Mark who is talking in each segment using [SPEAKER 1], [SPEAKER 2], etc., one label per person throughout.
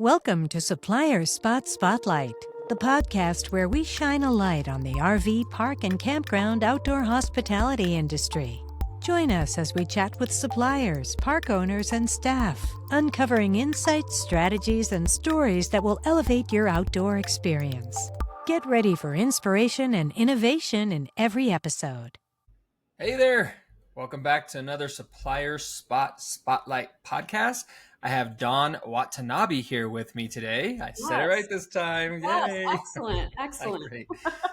[SPEAKER 1] Welcome to Supplier Spot Spotlight, the podcast where we shine a light on the RV, park, and campground outdoor hospitality industry. Join us as we chat with suppliers, park owners, and staff, uncovering insights, strategies, and stories that will elevate your outdoor experience. Get ready for inspiration and innovation in every episode.
[SPEAKER 2] Hey there! Welcome back to another Supplier Spot Spotlight podcast. I have Dawn Watanabe here with me today. I said it right this time.
[SPEAKER 3] Yes,
[SPEAKER 2] Yay!
[SPEAKER 3] excellent.
[SPEAKER 2] Great.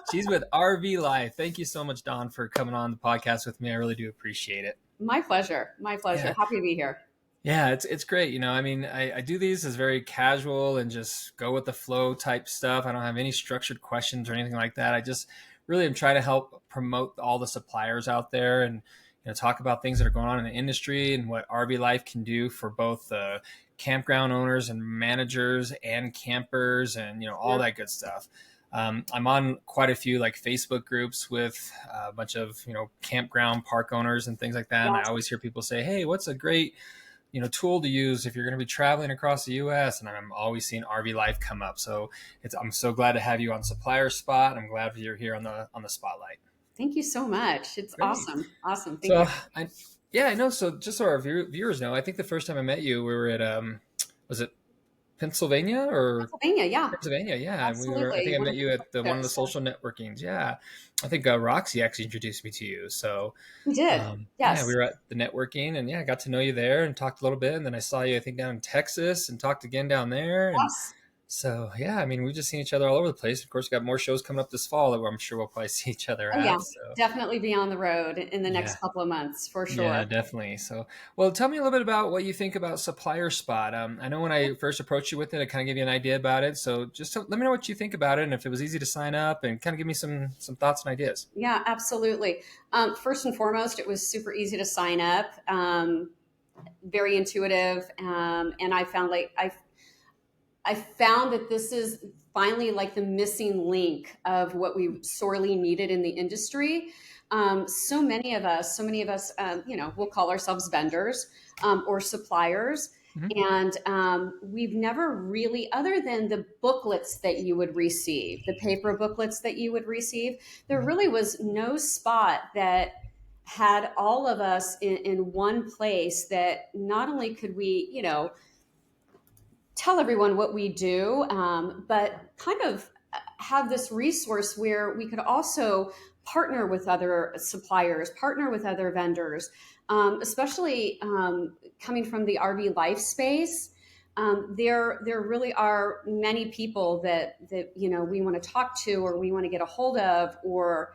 [SPEAKER 2] She's with RV Life. Thank you so much, Dawn, for coming on the podcast with me. I really do appreciate it.
[SPEAKER 3] My pleasure.
[SPEAKER 2] Yeah.
[SPEAKER 3] Happy to be here.
[SPEAKER 2] Yeah, it's great. I do these as very casual and just go with the flow type stuff. I don't have any structured questions or anything like that. I just really am trying to help promote all the suppliers out there and talk about things that are going on in the industry and what RV Life can do for both the campground owners and managers and campers and all that good stuff. I'm on quite a few Facebook groups with a bunch of campground park owners and things like that. And I always hear people say, "Hey, what's a great tool to use if you're going to be traveling across the U.S.?" And I'm always seeing RV Life come up. So I'm so glad to have you on Supplier Spot. I'm glad you're here on the spotlight.
[SPEAKER 3] Thank you so much. It's
[SPEAKER 2] Great.
[SPEAKER 3] Awesome. Thank you.
[SPEAKER 2] I know. So just so our viewers know, I think the first time I met you, we were at was it Pennsylvania or
[SPEAKER 3] Pennsylvania? Yeah.
[SPEAKER 2] Pennsylvania, yeah.
[SPEAKER 3] Absolutely.
[SPEAKER 2] I think I met you at one of the social networkings. Yeah, I think Roxy actually introduced me to you. So
[SPEAKER 3] we did. Yes.
[SPEAKER 2] Yeah, we were at the networking, and I got to know you there and talked a little bit. And then I saw you, I think, down in Texas, and talked again down there. And
[SPEAKER 3] yes.
[SPEAKER 2] So we've just seen each other all over the place. Of course, we've got more shows coming up this fall that I'm sure we'll probably see each other at.
[SPEAKER 3] Yeah,
[SPEAKER 2] so.
[SPEAKER 3] Definitely be on the road in the next couple of months for sure.
[SPEAKER 2] Yeah, definitely. So, well, tell me a little bit about what you think about Supplier Spot. I know when I first approached you with it, I kind of gave you an idea about it. So just let me know what you think about it and if it was easy to sign up and kind of give me some thoughts and ideas.
[SPEAKER 3] Yeah, absolutely. First and foremost, it was super easy to sign up, very intuitive. And I found that this is finally like the missing link of what we sorely needed in the industry. So many of us, we'll call ourselves vendors or suppliers. Mm-hmm. And we've never really, other than the booklets that you would receive, the paper booklets that you would receive, there really was no spot that had all of us in one place that not only could we, tell everyone what we do, but kind of have this resource where we could also partner with other suppliers, partner with other vendors, especially coming from the RV Life space. There really are many people that we want to talk to, or we want to get a hold of, or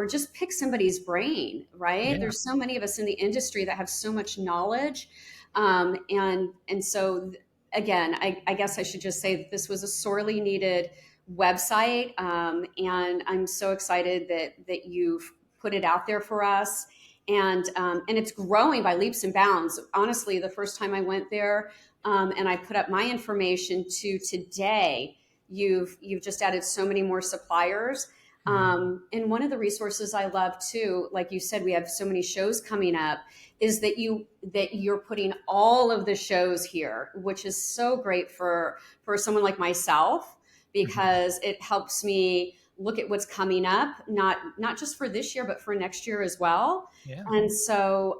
[SPEAKER 3] just pick somebody's brain, right? Yeah. There's so many of us in the industry that have so much knowledge, and so. Again, I guess I should just say that this was a sorely needed website, and I'm so excited that you've put it out there for us, and it's growing by leaps and bounds. Honestly, the first time I went there and I put up my information to today, you've just added so many more suppliers. And one of the resources I love too, like you said, we have so many shows coming up, is that you're putting all of the shows here, which is so great for someone like myself, because it helps me look at what's coming up, not just for this year, but for next year as well. Yeah. And so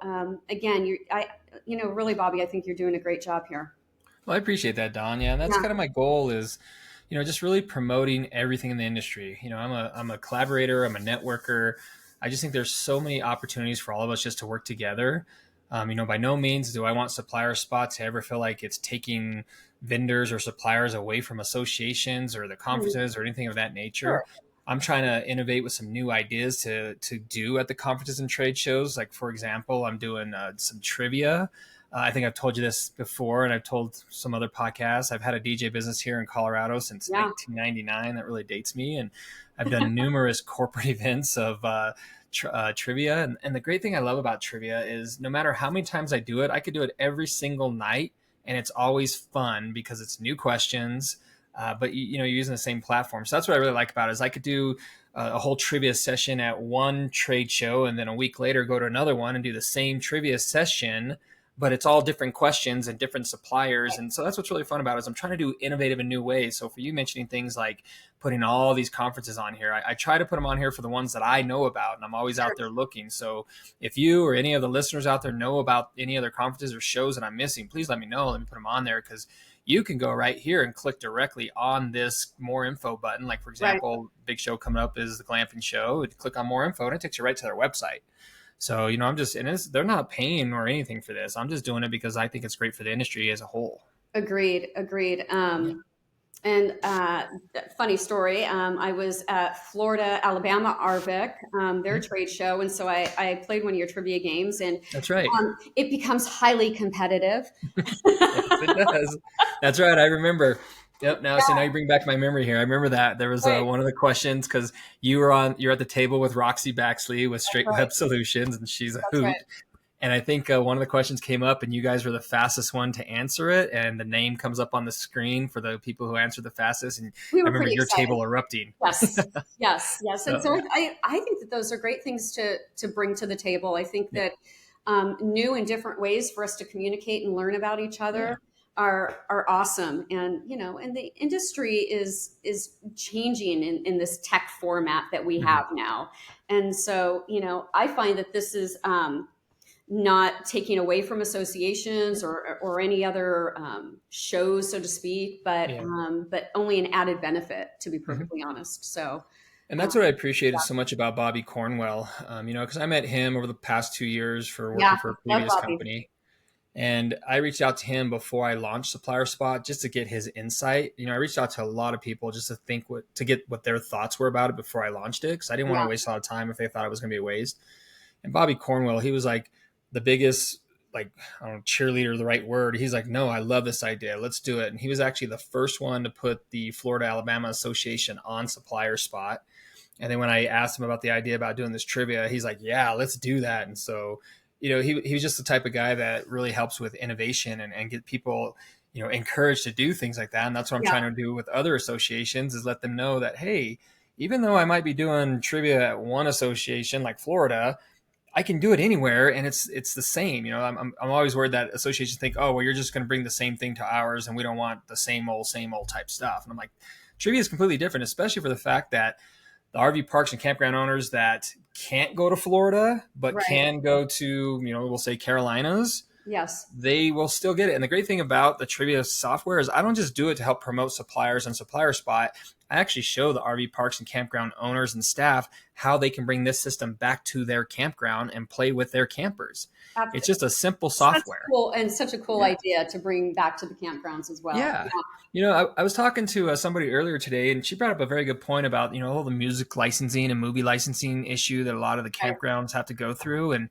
[SPEAKER 3] again, really, Bobby, I think you're doing a great job here.
[SPEAKER 2] Well, I appreciate that, Dawn. Yeah, and that's kind of my goal is, just really promoting everything in the industry. I'm a collaborator, I'm a networker. I just think there's so many opportunities for all of us just to work together. By no means do I want Supplier Spot to ever feel like it's taking vendors or suppliers away from associations or the conferences or anything of that nature. Sure. I'm trying to innovate with some new ideas to do at the conferences and trade shows. Like, for example, I'm doing some trivia. I think I've told you this before, and I've told some other podcasts. I've had a DJ business here in Colorado since 1999. That really dates me. And I've done numerous corporate events of trivia. And the great thing I love about trivia is no matter how many times I do it, I could do it every single night. And it's always fun because it's new questions, but you're using the same platform. So that's what I really like about it, is I could do a whole trivia session at one trade show and then a week later go to another one and do the same trivia session, but it's all different questions and different suppliers. And so that's what's really fun about it, is I'm trying to do innovative and new ways. So for you mentioning things like putting all these conferences on here, I try to put them on here for the ones that I know about, and I'm always out there looking. So if you or any of the listeners out there know about any other conferences or shows that I'm missing, please let me know. Let me put them on there, because you can go right here and click directly on this more info button. Like, for example, big show coming up is the Glamping Show. You click on more info and it takes you right to their website. So, they're not paying or anything for this. I'm just doing it because I think it's great for the industry as a whole.
[SPEAKER 3] Agreed. And funny story, I was at Florida, Alabama, ARVIC, their trade show. And so I played one of your trivia games, and
[SPEAKER 2] that's right.
[SPEAKER 3] It becomes highly competitive.
[SPEAKER 2] Yes, it does. That's right. I remember. Yep. Now, so now you bring back my memory here. I remember that there was one of the questions, because you're at the table with Roxy Baxley with Straight Web Solutions, and she's a hoot. Right. And I think one of the questions came up, and you guys were the fastest one to answer it. And the name comes up on the screen for the people who answered the fastest. And I remember your table erupting.
[SPEAKER 3] Yes. And so I think that those are great things to bring to the table. I think that new and different ways for us to communicate and learn about each other are awesome. And, and the industry is changing in this tech format that we have now. And so, I find that this is not taking away from associations or any other shows, so to speak, but only an added benefit, to be perfectly honest. So,
[SPEAKER 2] and that's what I appreciated so much about Bobby Cornwell, because I met him over the past 2 years for working for a previous company. And I reached out to him before I launched Supplier Spot, just to get his insight. I reached out to a lot of people just to get what their thoughts were about it before I launched it, because I didn't want to waste a lot of time if they thought it was going to be a waste. And Bobby Cornwell, he was like the biggest, I don't know, cheerleader, the right word. He's like, no, I love this idea. Let's do it. And he was actually the first one to put the Florida Alabama Association on Supplier Spot. And then when I asked him about the idea about doing this trivia, he's like, yeah, let's do that. And so, he was just the type of guy that really helps with innovation and get people, encouraged to do things like that. And that's what I'm trying to do with other associations, is let them know that, hey, even though I might be doing trivia at one association like Florida, I can do it anywhere, and it's the same. I'm always worried that associations think, oh, well, you're just going to bring the same thing to ours, and we don't want the same old type stuff. And I'm like, trivia is completely different, especially for the fact that the RV parks and campground owners that can't go to Florida, but can go to, we'll say Carolinas.
[SPEAKER 3] Yes.
[SPEAKER 2] They will still get it. And the great thing about the trivia software is I don't just do it to help promote suppliers on Supplier Spot. I actually show the RV parks and campground owners and staff how they can bring this system back to their campground and play with their campers. Absolutely. It's just a simple software.
[SPEAKER 3] Such a cool idea to bring back to the campgrounds as well.
[SPEAKER 2] Yeah. I was talking to somebody earlier today, and she brought up a very good point about, all the music licensing and movie licensing issue that a lot of the campgrounds have to go through. And,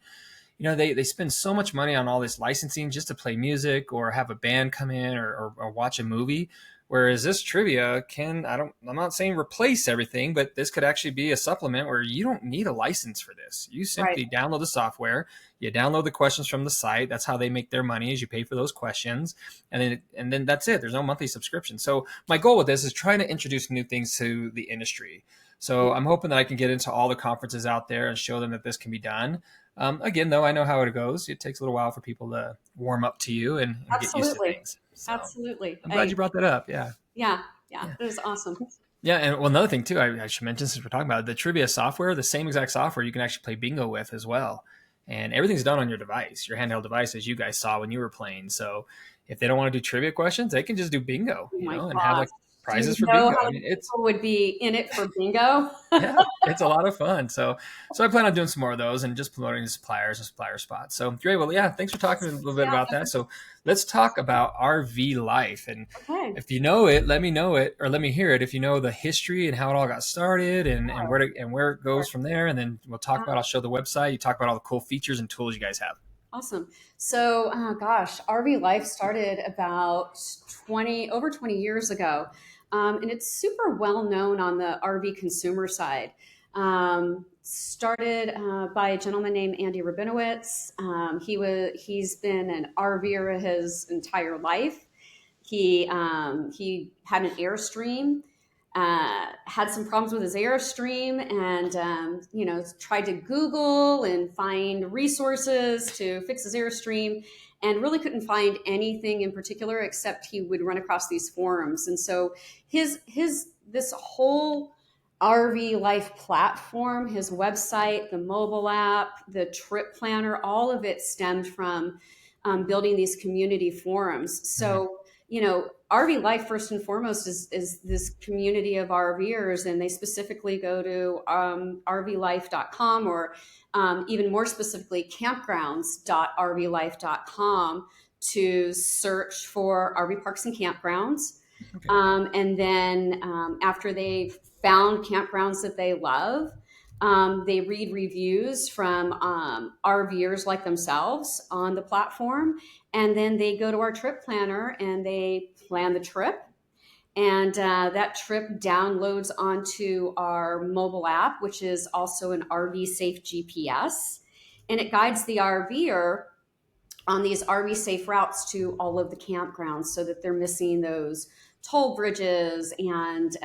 [SPEAKER 2] they spend so much money on all this licensing just to play music or have a band come in or watch a movie. Whereas this trivia I'm not saying replace everything, but this could actually be a supplement where you don't need a license for this. You simply download the software, you download the questions from the site. That's how they make their money, is you pay for those questions. And then that's it. There's no monthly subscription. So my goal with this is trying to introduce new things to the industry. So I'm hoping that I can get into all the conferences out there and show them that this can be done. Again, though, I know how it goes. It takes a little while for people to warm up to you and get used to things. So
[SPEAKER 3] Absolutely.
[SPEAKER 2] I'm glad you brought that up. Yeah.
[SPEAKER 3] It was awesome.
[SPEAKER 2] Yeah. And another thing too, I should mention, since we're talking about it, the trivia software, the same exact software you can actually play bingo with as well. And everything's done on your device, your handheld device, as you guys saw when you were playing. So if they don't want to do trivia questions, they can just do bingo, and have prizes for bingo.
[SPEAKER 3] People would be in it for bingo.
[SPEAKER 2] Yeah, it's a lot of fun. So I plan on doing some more of those and just promoting the suppliers and Supplier Spots. So great. Well, thanks for talking a little bit about that. So let's talk about RV life. And if you know it, let me know it, or let me hear it. If you know the history and how it all got started and where it goes from there. And then we'll talk about, I'll show the website. You talk about all the cool features and tools you guys have.
[SPEAKER 3] Awesome. So, RV Life started about over 20 years ago. And it's super well known on the RV consumer side. Started by a gentleman named Andy Rabinowitz. He's been an RVer his entire life. He had an Airstream, had some problems with his Airstream, and tried to Google and find resources to fix his Airstream. and really couldn't find anything in particular, except he would run across these forums. And so this whole RV Life platform, his website, the mobile app, the trip planner, all of it stemmed from building these community forums. So, RV Life, first and foremost, is this community of RVers, and they specifically go to rvlife.com, or even more specifically, campgrounds.rvlife.com to search for RV parks and campgrounds.
[SPEAKER 2] Okay.
[SPEAKER 3] And then after they've found campgrounds that they love, they read reviews from RVers like themselves on the platform. And then they go to our trip planner and they plan the trip. And that trip downloads onto our mobile app, which is also an RV Safe GPS. And it guides the RVer on these RV safe routes to all of the campgrounds, so that they're missing those toll bridges and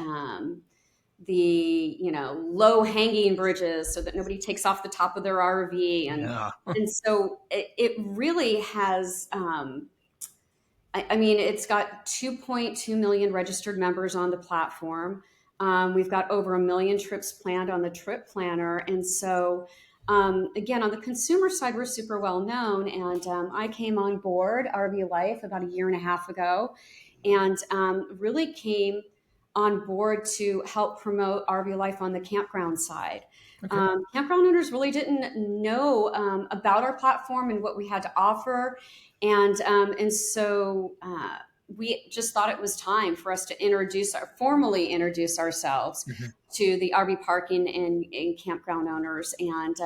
[SPEAKER 3] the low hanging bridges, so that nobody takes off the top of their RV. And so it really has it's got 2.2 million registered members on the platform. We've got over 1 million trips planned on the trip planner. And so again, on the consumer side, we're super well known. And I came on board RV Life about 1.5 years ago, and really came on board to help promote RV Life on the campground side. Okay. Campground owners really didn't know about our platform and what we had to offer. And so we just thought it was time for us to formally introduce ourselves to the RV parking and campground owners, and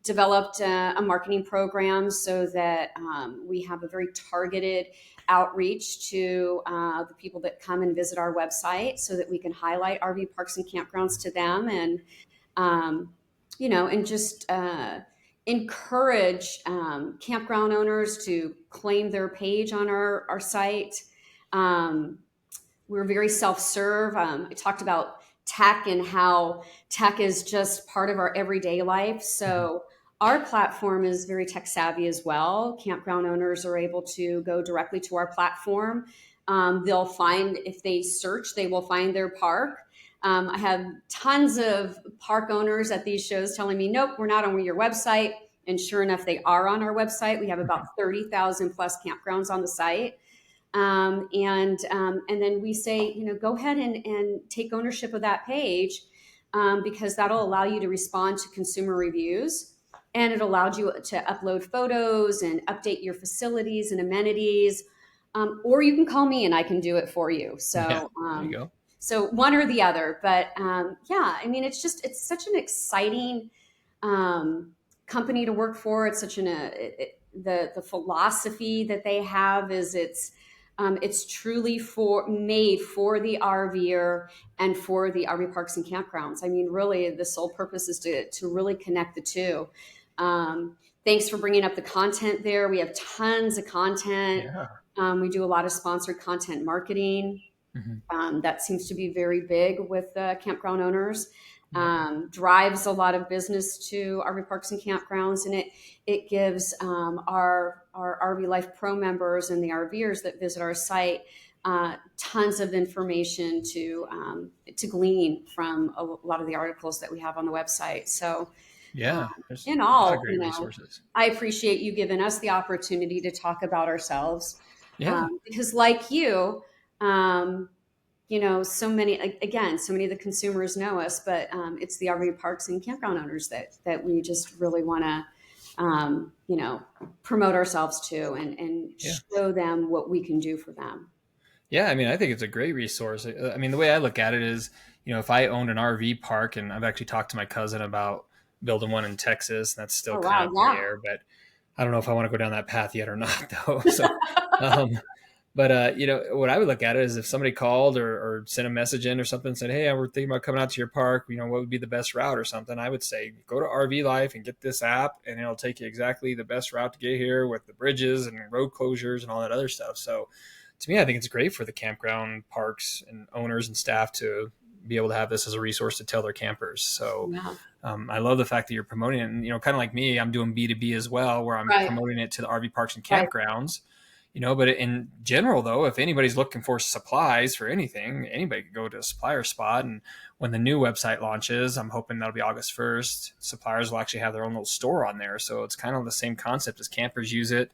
[SPEAKER 3] developed a marketing program so that we have a very targeted outreach to the people that come and visit our website, so that we can highlight RV parks and campgrounds to them, and and just encourage campground owners to claim their page on our site. We're very self-serve. I talked about tech and how tech is just part of our everyday life. So our platform is very tech savvy as well. Campground owners are able to go directly to our platform. They'll find, if they search, they will find their park. I have tons of park owners at these shows telling me, nope, we're not on your website. And sure enough, they are on our website. We have about 30,000 plus campgrounds on the site. And then we say, go ahead and take ownership of that page, because that'll allow you to respond to consumer reviews. And it allowed you to upload photos and update your facilities and amenities. Or you can call me and I can do it for you. So,
[SPEAKER 2] there you go.
[SPEAKER 3] So one or the other, but it's such an exciting company to work for. It's such the philosophy that they have is it's truly made for the RVer and for the RV parks and campgrounds. I mean, really, the sole purpose is to really connect the two. Thanks for bringing up the content there. We have tons of content. Yeah. We do a lot of sponsored content marketing. That seems to be very big with campground owners. Drives a lot of business to RV parks and campgrounds, and it gives our RV Life Pro members and the RVers that visit our site tons of information to glean from a lot of the articles that we have on the website. So in all,
[SPEAKER 2] a lot of great resources.
[SPEAKER 3] I appreciate you giving us the opportunity to talk about ourselves. Because like you, so many of the consumers know us, but it's the RV parks and campground owners that we just really want to, promote ourselves to and show them what we can do for them.
[SPEAKER 2] Yeah. I mean, I think it's a great resource. I mean, the way I look at it is, if I owned an RV park, and I've actually talked to my cousin about building one in Texas, and that's still kind of in the air, but I don't know if I want to go down that path yet or not though. So, but, what I would look at it is if somebody called or sent a message in or something and said, hey, we're thinking about coming out to your park, what would be the best route or something, I would say, go to RV Life and get this app, and it'll take you exactly the best route to get here with the bridges and road closures and all that other stuff. So to me, I think it's great for the campground parks and owners and staff to be able to have this as a resource to tell their campers. So
[SPEAKER 3] Yeah.
[SPEAKER 2] I love the fact that you're promoting it. And, kind of like me, I'm doing B2B as well, where I'm
[SPEAKER 3] Right.
[SPEAKER 2] promoting it to the RV parks and
[SPEAKER 3] Right.
[SPEAKER 2] campgrounds. But in general, though, if anybody's looking for supplies for anything, anybody could go to Supplier Spot. And when the new website launches, I'm hoping that'll be August 1st, suppliers will actually have their own little store on there. So it's kind of the same concept as campers use it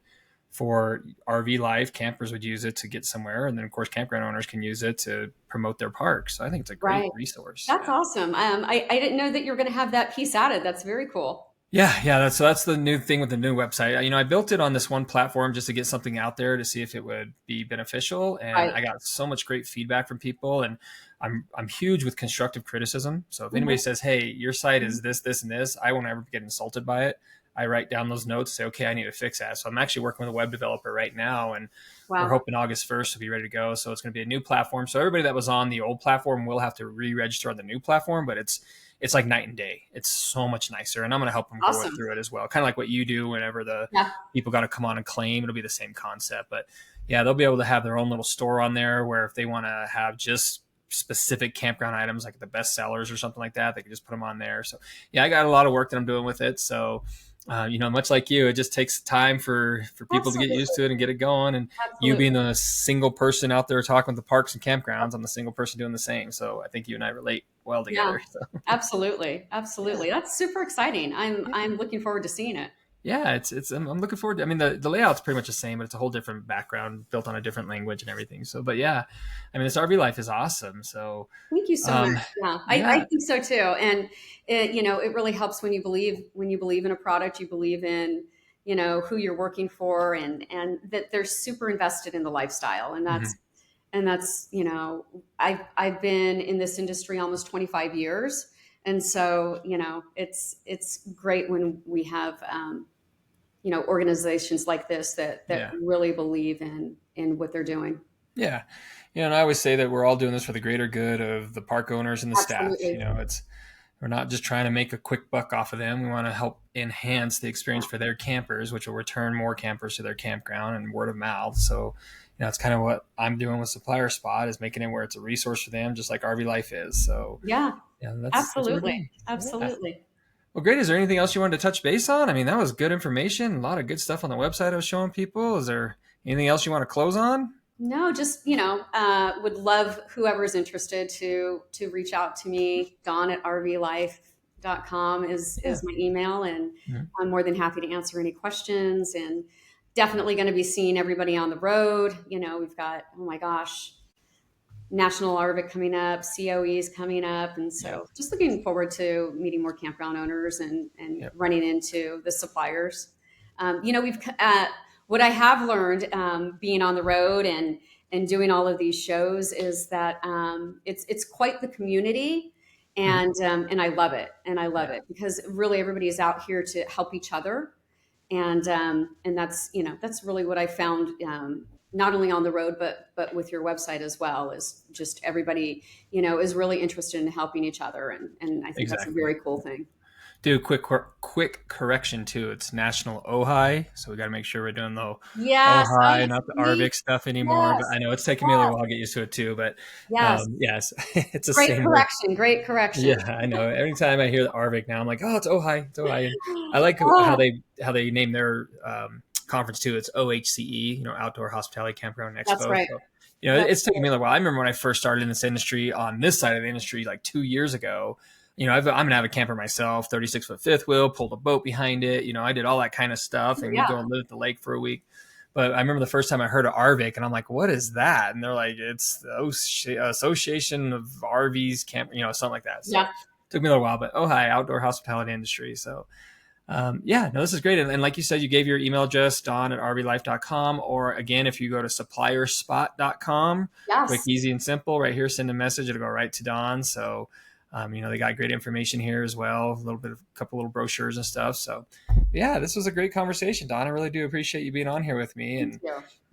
[SPEAKER 2] for RV life. Campers would use it to get somewhere. And then, of course, campground owners can use it to promote their parks. So I think it's a great resource.
[SPEAKER 3] That's awesome. I didn't know that you were going to have that piece added. That's very cool.
[SPEAKER 2] Yeah. That's the new thing with the new website. I built it on this one platform just to get something out there to see if it would be beneficial. And I got so much great feedback from people, and I'm huge with constructive criticism. So if anybody says, hey, your site is this, this, and this, I won't ever get insulted by it. I write down those notes, say, okay, I need to fix that. So I'm actually working with a web developer right now, and we're hoping August 1st will be ready to go. So it's going to be a new platform. So everybody that was on the old platform will have to re-register on the new platform, but it's like night and day. It's so much nicer. And I'm going to help them go through it as well. Kind of like what you do whenever the people got to come on and claim. It'll be the same concept. But yeah, they'll be able to have their own little store on there where if they want to have just specific campground items like the best sellers or something like that, they can just put them on there. So yeah, I got a lot of work that I'm doing with it. So much like you, it just takes time for people to get used to it and get it going. And you being the single person out there talking with the parks and campgrounds, I'm the single person doing the same. So I think you and I relate well together.
[SPEAKER 3] Yeah, so. Absolutely. That's super exciting. I'm looking forward to seeing it.
[SPEAKER 2] Yeah, I'm looking forward to. I mean, the layout's pretty much the same, but it's a whole different background built on a different language and everything. So, but yeah, I mean, this RV life is awesome. So,
[SPEAKER 3] thank you so much. Yeah, I think so too. And it really helps when you believe in a product, you believe in who you're working for, and that they're super invested in the lifestyle, and that's. Mm-hmm. And that's, I've been in this industry almost 25 years. And so, it's great when we have, organizations like this that really believe in what they're doing.
[SPEAKER 2] Yeah. And I always say that we're all doing this for the greater good of the park owners and the staff. We're not just trying to make a quick buck off of them. We want to help enhance the experience for their campers, which will return more campers to their campground and word of mouth. So, it's kind of what I'm doing with Supplier Spot, is making it where it's a resource for them, just like RV Life is. So
[SPEAKER 3] absolutely.
[SPEAKER 2] Yeah. Well, great. Is there anything else you wanted to touch base on? I mean, that was good information. A lot of good stuff on the website I was showing people. Is there anything else you want to close on?
[SPEAKER 3] No, just, would love whoever's interested to reach out to me. Dawn@rvlife.com is my email, and I'm more than happy to answer any questions, and definitely going to be seeing everybody on the road. We've got, oh my gosh, National RVIC coming up, COEs coming up. And so just looking forward to meeting more campground owners and running into the suppliers. What I have learned being on the road and doing all of these shows is that it's quite the community, and I love it. And I love it because really everybody is out here to help each other. And that's really what I found, not only on the road, but with your website as well, is just everybody, is really interested in helping each other. And I think that's a very cool thing.
[SPEAKER 2] Do a quick correction too. It's National OHI, so we got to make sure we're doing the OHI, not the RVIC stuff anymore. But I know it's taking me a little while to get used to it too. But yes, it's a
[SPEAKER 3] great correction. Great correction.
[SPEAKER 2] Yeah, I know. Every time I hear the RVIC now, I'm like, oh, it's OHI. It's OHI. I like how they name their conference too. It's OHCE, Outdoor Hospitality Campground Expo.
[SPEAKER 3] That's right.
[SPEAKER 2] So, it's taken me a little while. I remember when I first started in this industry, on this side of the industry, like 2 years ago. I'm an avid camper myself, 36-foot fifth wheel, pulled a boat behind it. I did all that kind of stuff, and we'd go and live at the lake for a week. But I remember the first time I heard of RVIC, and I'm like, what is that? And they're like, it's the Association of RVs, Camp, something like that. So it took me a little while, but hi, Outdoor Hospitality Industry. So this is great. And like you said, you gave your email address, Dawn@rvlife.com, or again, if you go to supplierspot.com, quick, easy, and simple, right here, send a message. It'll go right to Dawn. So, they got great information here as well, a couple little brochures and stuff. So this was a great conversation, Dawn. I really do appreciate you being on here with me and,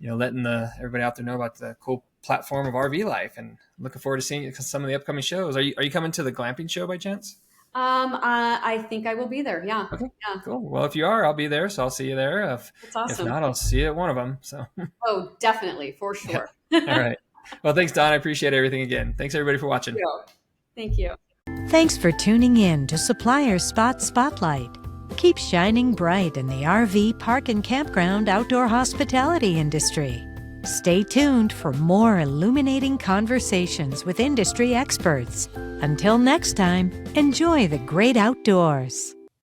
[SPEAKER 2] letting everybody out there know about the cool platform of RV Life, and looking forward to seeing some of the upcoming shows. Are you coming to the glamping show by chance?
[SPEAKER 3] I think I will be there. Yeah.
[SPEAKER 2] Okay. Yeah. Cool. Well, if you are, I'll be there. So I'll see you there.
[SPEAKER 3] That's awesome.
[SPEAKER 2] If not, I'll see you at one of them. So.
[SPEAKER 3] Oh, definitely. For sure.
[SPEAKER 2] All right. Well, thanks, Dawn. I appreciate everything again. Thanks everybody for watching.
[SPEAKER 3] Thank you.
[SPEAKER 1] Thanks for tuning in to Supplier Spot Spotlight. Keep shining bright in the RV, park, and campground outdoor hospitality industry. Stay tuned for more illuminating conversations with industry experts. Until next time, enjoy the great outdoors.